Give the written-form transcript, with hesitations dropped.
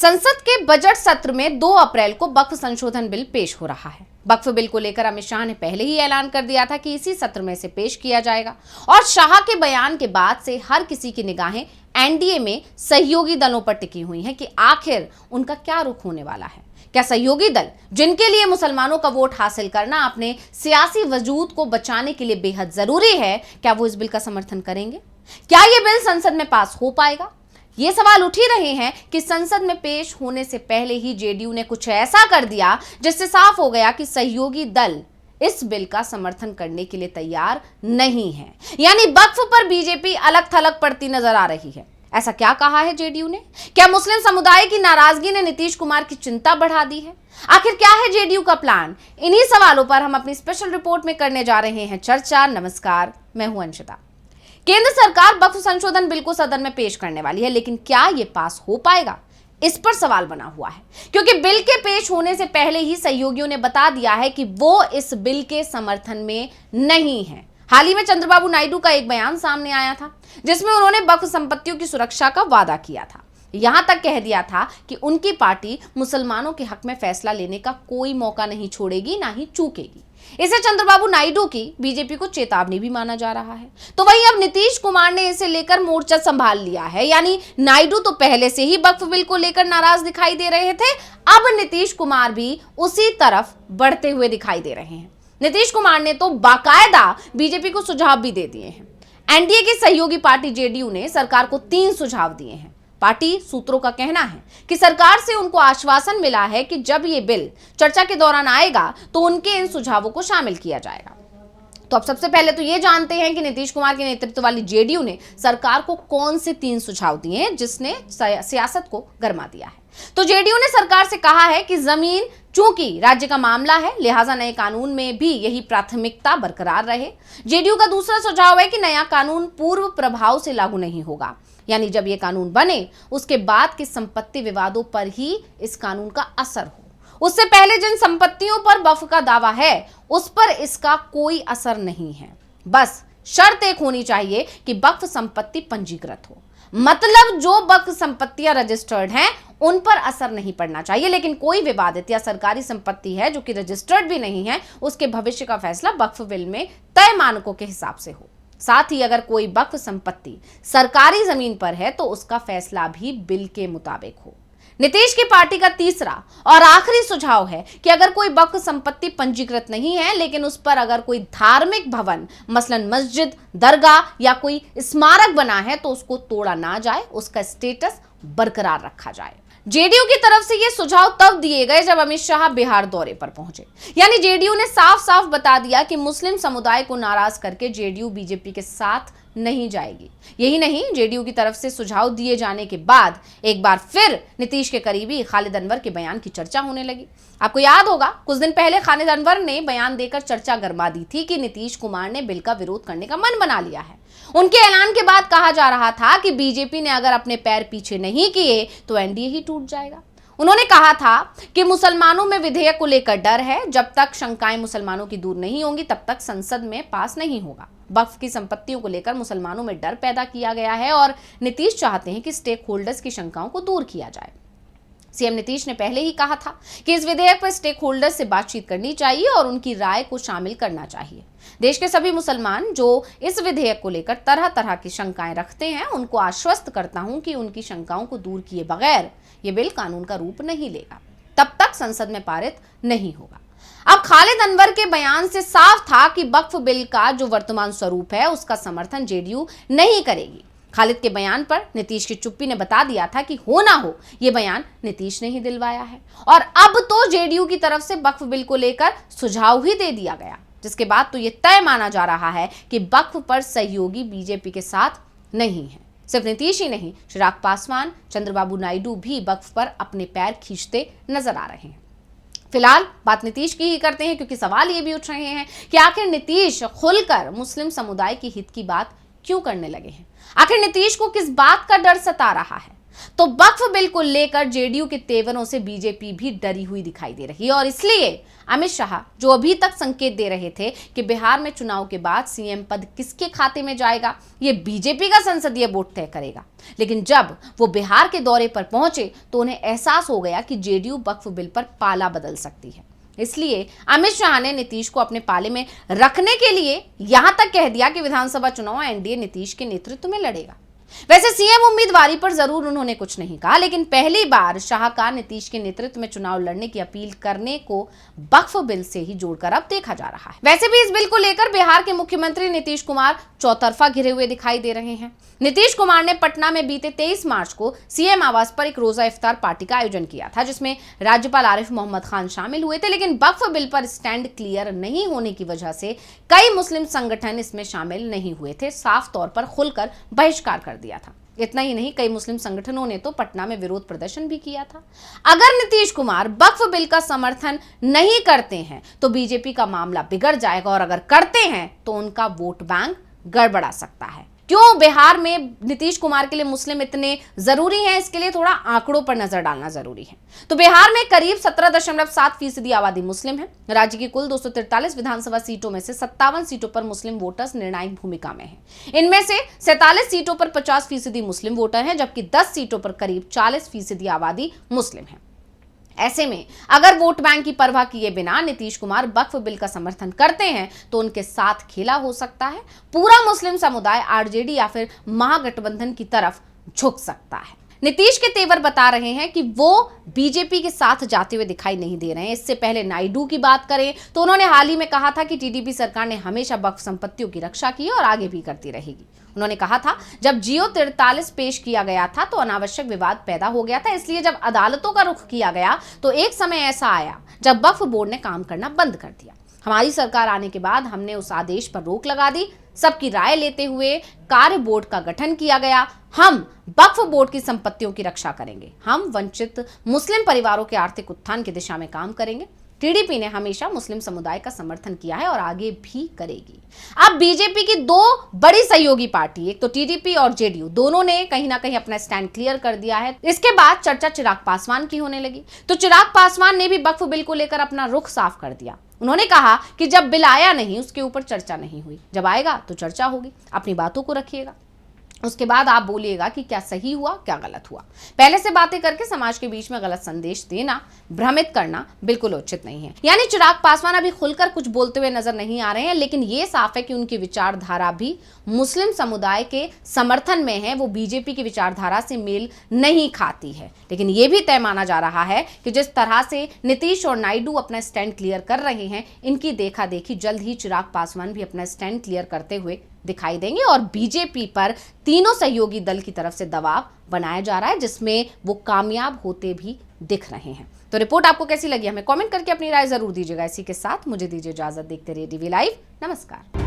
संसद के बजट सत्र में 2 अप्रैल को वक्फ संशोधन बिल पेश हो रहा है। वक्फ बिल को लेकर अमित शाह ने पहले ही ऐलान कर दिया था कि इसी सत्र में इसे पेश किया जाएगा और शाह के बयान के बाद से हर किसी की निगाहें एनडीए में सहयोगी दलों पर टिकी हुई हैं कि आखिर उनका क्या रुख होने वाला है। क्या सहयोगी दल, जिनके लिए मुसलमानों का वोट हासिल करना अपने सियासी वजूद को बचाने के लिए बेहद जरूरी है, क्या वो इस बिल का समर्थन करेंगे? क्या ये बिल संसद में पास हो पाएगा? ये सवाल उठ ही रहे हैं कि संसद में पेश होने से पहले ही जेडीयू ने कुछ ऐसा कर दिया जिससे साफ हो गया कि सहयोगी दल इस बिल का समर्थन करने के लिए तैयार नहीं है। यानी वक्फ पर बीजेपी अलग थलग पड़ती नजर आ रही है। ऐसा क्या कहा है जेडीयू ने? क्या मुस्लिम समुदाय की नाराजगी ने नीतीश कुमार की चिंता बढ़ा दी है? आखिर क्या है जेडीयू का प्लान? इन्हीं सवालों पर हम अपनी स्पेशल रिपोर्ट में करने जा रहे हैं चर्चा। नमस्कार, मैं हूं अंशिता। केंद्र सरकार वक्फ संशोधन बिल को सदन में पेश करने वाली है, लेकिन क्या यह पास हो पाएगा? इस पर सवाल बना हुआ है, क्योंकि बिल के पेश होने से पहले ही सहयोगियों ने बता दिया है कि वो इस बिल के समर्थन में नहीं है। हाल ही में चंद्रबाबू नायडू का एक बयान सामने आया था, जिसमें उन्होंने वक्फ संपत्तियों की सुरक्षा का वादा किया था। यहां तक कह दिया था कि उनकी पार्टी मुसलमानों के हक में फैसला लेने का कोई मौका नहीं छोड़ेगी, ना ही चूकेगी। इसे चंद्रबाबू नायडू की बीजेपी को चेतावनी भी माना जा रहा है। तो वहीं अब नीतीश कुमार ने इसे लेकर मोर्चा संभाल लिया है। यानी नायडू तो पहले से ही वक्फ बिल को लेकर नाराज दिखाई दे रहे थे, अब नीतीश कुमार भी उसी तरफ बढ़ते हुए दिखाई दे रहे हैं। नीतीश कुमार ने तो बाकायदा बीजेपी को सुझाव भी दे दिए हैं। एनडीए की सहयोगी पार्टी जेडीयू ने सरकार को 3 सुझाव दिए हैं। पार्टी सूत्रों का कहना है कि सरकार से उनको आश्वासन मिला है कि जब ये बिल चर्चा के दौरान आएगा तो उनके इन सुझावों को शामिल किया जाएगा। तो अब सबसे पहले तो ये जानते हैं कि नीतीश कुमार के नेतृत्व वाली जेडीयू ने सरकार को कौन से 3 सुझाव दिए हैं जिसने सियासत को गरमा दिया है। तो जेडीयू ने सरकार से कहा है कि जमीन चूंकि राज्य का मामला है, लिहाजा नए कानून में भी यही प्राथमिकता बरकरार रहे। जेडीयू का दूसरा सुझाव है कि नया कानून पूर्व प्रभाव से लागू नहीं होगा, यानी जब यह कानून बने उसके बाद के संपत्ति विवादों पर ही इस कानून का असर हो। उससे पहले जिन संपत्तियों पर वक्फ का दावा है उस पर इसका कोई असर नहीं है। बस शर्त एक होनी चाहिए कि वक्फ संपत्ति पंजीकृत हो, मतलब जो वक्फ संपत्तियां रजिस्टर्ड हैं उन पर असर नहीं पड़ना चाहिए। लेकिन कोई विवादित या सरकारी संपत्ति है जो कि रजिस्टर्ड भी नहीं है, उसके भविष्य का फैसला वक्फ बिल में तय मानकों के हिसाब से हो। साथ ही अगर कोई वक्फ संपत्ति सरकारी जमीन पर है तो उसका फैसला भी बिल के मुताबिक हो। नीतीश की पार्टी का तीसरा और आखिरी सुझाव है कि अगर कोई वक्फ संपत्ति पंजीकृत नहीं है लेकिन उस पर अगर कोई धार्मिक भवन, मसलन मस्जिद, दरगाह या कोई स्मारक बना है तो उसको तोड़ा ना जाए, उसका स्टेटस बरकरार रखा जाए। जेडीयू की तरफ से ये सुझाव तब दिए गए जब अमित शाह बिहार दौरे पर पहुंचे। यानी जेडीयू ने साफ साफ बता दिया कि मुस्लिम समुदाय को नाराज करके जेडीयू बीजेपी के साथ नहीं जाएगी। यही नहीं, जेडीयू की तरफ से सुझाव दिए जाने के बाद एक बार फिर नीतीश के करीबी खालिद अनवर के बयान की चर्चा होने लगी। आपको याद होगा, कुछ दिन पहले खालिद अनवर ने बयान देकर चर्चा गरमा दी थी कि नीतीश कुमार ने बिल का विरोध करने का मन बना लिया है। उनके ऐलान के बाद कहा जा रहा था कि बीजेपी ने अगर अपने पैर पीछे नहीं किए तो एनडीए ही टूट जाएगा। उन्होंने कहा था कि मुसलमानों में विधेयक को लेकर डर है, जब तक शंकाएं मुसलमानों की दूर नहीं होंगी तब तक संसद में पास नहीं होगा। वक्फ की संपत्तियों को लेकर मुसलमानों में डर पैदा किया गया है और नीतीश चाहते हैं कि स्टेक होल्डर्स की शंकाओं को दूर किया जाए। सीएम नीतीश ने पहले ही कहा था कि इस विधेयक पर स्टेक होल्डर्स से बातचीत करनी चाहिए और उनकी राय को शामिल करना चाहिए। देश के सभी मुसलमान जो इस विधेयक को लेकर तरह तरह की शंकाएं रखते हैं, उनको आश्वस्त करता हूं कि उनकी शंकाओं को दूर किए बगैर ये बिल कानून का रूप नहीं लेगा, तब तक संसद में पारित नहीं होगा। अब खालिद अनवर के बयान से साफ था कि वक्फ बिल का जो वर्तमान स्वरूप है उसका समर्थन जेडीयू नहीं करेगी। खालिद के बयान पर नीतीश की चुप्पी ने बता दिया था कि हो ना हो ये बयान नीतीश ने ही दिलवाया है और अब तो जेडीयू की तरफ से वक्फ बिल को लेकर सुझाव ही दे दिया गया, जिसके बाद तो ये तय माना जा रहा है कि वक्फ पर सहयोगी बीजेपी के साथ नहीं है। सिर्फ नीतीश ही नहीं, चिराग पासवान, चंद्रबाबू नायडू भी वक्फ पर अपने पैर खींचते नजर आ रहे हैं। फिलहाल बात नीतीश की ही करते हैं, क्योंकि सवाल ये भी उठ रहे हैं कि आखिर नीतीश खुलकर मुस्लिम समुदाय के हित की बात क्यों करने लगे हैं। आखिर नीतीश को किस बात का डर सता रहा है? तो वक्फ बिल को लेकर जेडीयू के तेवरों से बीजेपी भी डरी हुई दिखाई दे रही है और इसलिए अमित शाह, जो अभी तक संकेत दे रहे थे कि बिहार में चुनाव के बाद सीएम पद किसके खाते में जाएगा, ये बीजेपी का संसदीय बोर्ड तय करेगा, लेकिन जब वो बिहार के दौरे पर पहुंचे तो उन्हें एहसास हो गया कि जेडीयू वक्फ बिल पर पाला बदल सकती है। इसलिए अमित शाह ने नीतीश को अपने पाले में रखने के लिए यहां तक कह दिया कि विधानसभा चुनाव एनडीए नीतीश के नेतृत्व में लड़ेगा। वैसे सीएम उम्मीदवारी पर जरूर उन्होंने कुछ नहीं कहा, लेकिन पहली बार शाह का नीतीश के नेतृत्व में चुनाव लड़ने की अपील करने को वक्फ बिल से ही जोड़कर अब देखा जा रहा है। वैसे भी इस बिल को लेकर बिहार के मुख्यमंत्री नीतीश कुमार चौतरफा घिरे हुए दिखाई दे रहे हैं। नीतीश कुमार ने पटना में बीते 23 मार्च को सीएम आवास पर एक रोजा इफ्तार पार्टी का आयोजन किया था, जिसमें राज्यपाल आरिफ मोहम्मद खान शामिल हुए थे, लेकिन वक्फ बिल पर स्टैंड क्लियर नहीं होने की वजह से कई मुस्लिम संगठन इसमें शामिल नहीं हुए थे, साफ तौर पर खुलकर बहिष्कार कर दिया था। इतना ही नहीं, कई मुस्लिम संगठनों ने तो पटना में विरोध प्रदर्शन भी किया था। अगर नीतीश कुमार वक्फ बिल का समर्थन नहीं करते हैं तो बीजेपी का मामला बिगड़ जाएगा और अगर करते हैं तो उनका वोट बैंक गड़बड़ा सकता है। क्यों बिहार में नीतीश कुमार के लिए मुस्लिम इतने जरूरी हैं, इसके लिए थोड़ा आंकड़ों पर नजर डालना जरूरी है। तो बिहार में करीब 17.7% आबादी मुस्लिम है। राज्य की कुल 243 विधानसभा सीटों में से 57 सीटों पर मुस्लिम वोटर्स निर्णायक भूमिका में हैं। इनमें से 47 सीटों पर 50% मुस्लिम वोटर हैं, जबकि 10 सीटों पर करीब 40% आबादी मुस्लिम है। ऐसे में अगर वोट बैंक की परवाह किए बिना नीतीश कुमार वक्फ बिल का समर्थन करते हैं तो उनके साथ खेला हो सकता है। पूरा मुस्लिम समुदाय आरजेडी या फिर महागठबंधन की तरफ झुक सकता है। नीतीश के तेवर बता रहे हैं कि वो बीजेपी के साथ जाते हुए दिखाई नहीं दे रहे हैं। इससे पहले नायडू की बात करें तो उन्होंने हाल ही में कहा था कि टीडीपी सरकार ने हमेशा वक्फ संपत्तियों की रक्षा की है और आगे भी करती रहेगी। उन्होंने कहा था, जब जियो 43 पेश किया गया था तो अनावश्यक विवाद पैदा हो गया था, इसलिए जब अदालतों का रुख किया गया तो एक समय ऐसा आया जब वक्फ बोर्ड ने काम करना बंद कर दिया। हमारी सरकार आने के बाद हमने उस आदेश पर रोक लगा दी। सबकी राय लेते हुए कार्य बोर्ड का गठन किया गया। हम वक्फ बोर्ड की संपत्तियों की रक्षा करेंगे। हम वंचित मुस्लिम परिवारों के आर्थिक उत्थान की दिशा में काम करेंगे। टीडीपी ने हमेशा मुस्लिम समुदाय का समर्थन किया है और आगे भी करेगी। अब बीजेपी की दो बड़ी सहयोगी पार्टी, एक तो टीडीपी और जेडीयू, दोनों ने कहीं ना कहीं अपना स्टैंड क्लियर कर दिया है। इसके बाद चर्चा चिराग पासवान की होने लगी, तो चिराग पासवान ने भी वक्फ बिल को लेकर अपना रुख साफ कर दिया। उन्होंने कहा कि जब बिल आया नहीं उसके ऊपर चर्चा नहीं हुई, जब आएगा तो चर्चा होगी। अपनी बातों को रखिएगा, उसके बाद आप बोलिएगा कि क्या सही हुआ क्या गलत हुआ। पहले से बातें करके समाज के बीच में गलत संदेश देना, भ्रमित करना बिल्कुल उचित नहीं है। यानी चिराग पासवान अभी खुलकर कुछ बोलते हुए नजर नहीं आ रहे हैं, लेकिन ये साफ है कि उनकी विचारधारा भी मुस्लिम समुदाय के समर्थन में है, वो बीजेपी की विचारधारा से मेल नहीं खाती है। लेकिन ये भी तय माना जा रहा है कि जिस तरह से नीतीश और नायडू अपना स्टैंड क्लियर कर रहे हैं, इनकी देखा देखी जल्द ही चिराग पासवान भी अपना स्टैंड क्लियर करते हुए दिखाई देंगे और बीजेपी पर तीनों सहयोगी दल की तरफ से दबाव बनाया जा रहा है, जिसमें वो कामयाब होते भी दिख रहे हैं। तो रिपोर्ट आपको कैसी लगी हमें कमेंट करके अपनी राय जरूर दीजिएगा। इसी के साथ मुझे दीजिए इजाजत। देखते रहिए डीवी लाइव। नमस्कार।